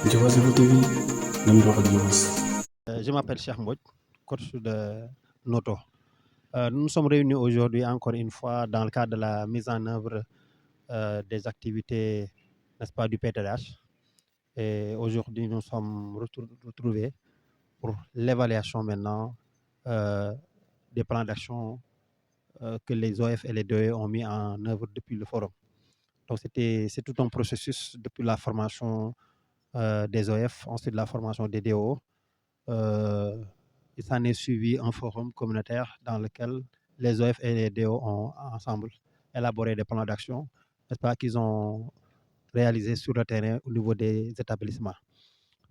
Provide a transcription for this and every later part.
Diobass Info TV, nam di wax ak Diobass. Je m'appelle Cheikh Mbodj, coach de Noto. Nous nous sommes réunis aujourd'hui encore une fois dans le cadre de la mise en œuvre des activités, n'est-ce pas, du PTDH. Et aujourd'hui, nous sommes retrouvés pour l'évaluation maintenant des plans d'action que les OF et les DE ont mis en œuvre depuis le forum. Donc c'est tout un processus depuis la formation des OF, ensuite la formation des DO. Il s'en est suivi un forum communautaire dans lequel les OF et les DO ont ensemble élaboré des plans d'action, n'est-ce pas, qu'ils ont réalisés sur le terrain au niveau des établissements.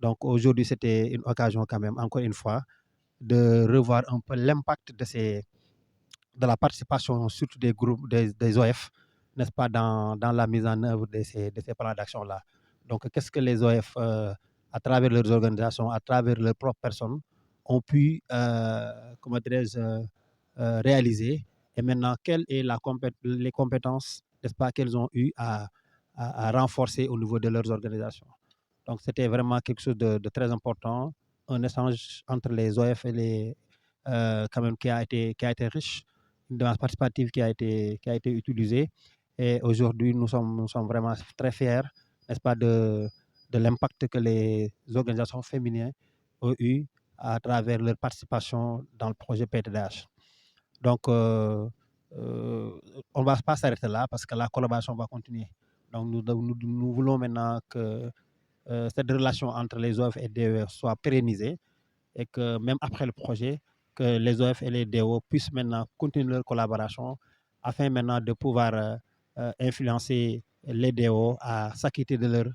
Donc aujourd'hui, c'était une occasion quand même, encore une fois, de revoir un peu l'impact de la participation surtout des groupes, des OF, n'est-ce pas, dans la mise en œuvre de ces plans d'action-là. Donc qu'est-ce que les OF, à travers leurs organisations, à travers leurs propres personnes, ont pu comment dirais-je, réaliser, et maintenant quelles sont les compétences, n'est-ce pas, qu'elles ont eu à renforcer au niveau de leurs organisations. Donc c'était vraiment quelque chose de très important, un échange entre les OF et les quand même qui a été riche, une démarche participative qui a été utilisée, et aujourd'hui nous sommes vraiment très fiers, n'est-ce pas, de l'impact que les organisations féminines ont eu à travers leur participation dans le projet PTDH. Donc, on ne va pas s'arrêter là parce que la collaboration va continuer. Donc, nous voulons maintenant que cette relation entre les OF et les DO soit pérennisée, et que même après le projet, que les OF et les DO puissent maintenant continuer leur collaboration afin maintenant de pouvoir influencer les DO à s'acquitter de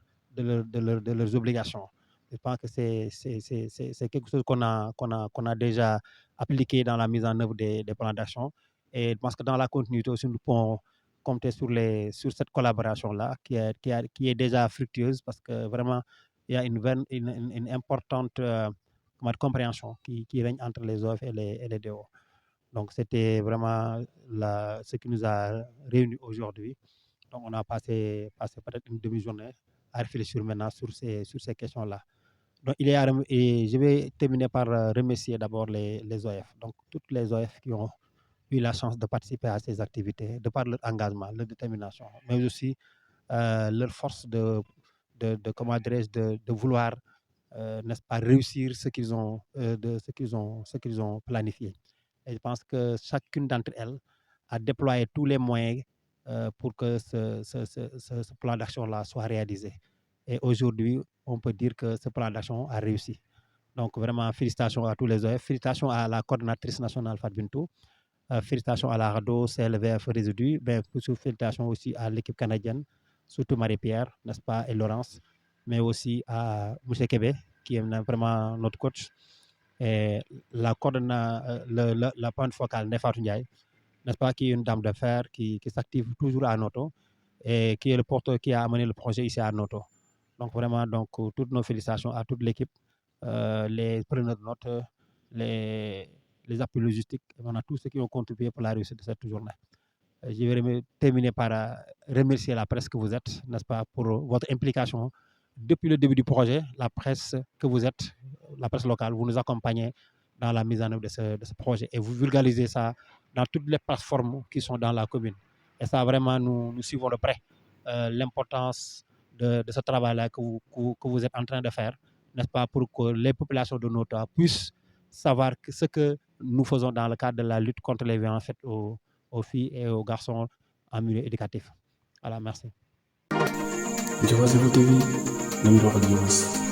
leurs obligations. Je pense que c'est quelque chose qu'on a déjà appliqué dans la mise en œuvre des plans d'action. Et je pense que dans la continuité aussi, nous pouvons compter sur cette collaboration-là qui est déjà fructueuse, parce que vraiment, il y a une importante compréhension qui règne entre les OF et les DO. Donc, c'était vraiment ce qui nous a réunis aujourd'hui. Donc, on a passé peut-être une demi-journée à réfléchir maintenant sur ces questions-là. Donc, et je vais terminer par remercier d'abord les OF. Donc, toutes les OF qui ont eu la chance de participer à ces activités, de par leur engagement, leur détermination, mais aussi leur force de vouloir, n'est-ce pas, réussir ce qu'ils ont planifié. Et je pense que chacune d'entre elles a déployé tous les moyens pour que ce plan d'action-là soit réalisé. Et aujourd'hui, on peut dire que ce plan d'action a réussi. Donc vraiment, félicitations à tous les OF, félicitations à la coordinatrice nationale Fadbintou, félicitations à la RADO, CLVF Résidu, félicitations aussi à l'équipe canadienne, surtout Marie-Pierre, n'est-ce pas, et Laurence, mais aussi à M. Kébé, qui est vraiment notre coach, et la pointe focale Nefatou Ndiaye, n'est-ce pas, qui est une dame de fer qui s'active toujours à Noto, et qui est le porteur qui a amené le projet ici à Noto. Donc vraiment, donc, toutes nos félicitations à toute l'équipe, les preneurs de notes, les appuis logistiques, on a tous ceux qui ont contribué pour la réussite de cette journée. Je vais terminer par remercier la presse que vous êtes, n'est-ce pas, pour votre implication depuis le début du projet. La presse que vous êtes, la presse locale, vous nous accompagnez dans la mise en œuvre de ce projet, et vous vulgarisez ça dans toutes les plateformes qui sont dans la commune. Et ça, vraiment, nous suivons de près l'importance de ce travail-là que vous êtes en train de faire, n'est-ce pas, pour que les populations de Nota puissent savoir ce que nous faisons dans le cadre de la lutte contre les violences faites aux filles et aux garçons en milieu éducatif. Voilà, merci. Diobass Info TV, nam di wax ak Diobass.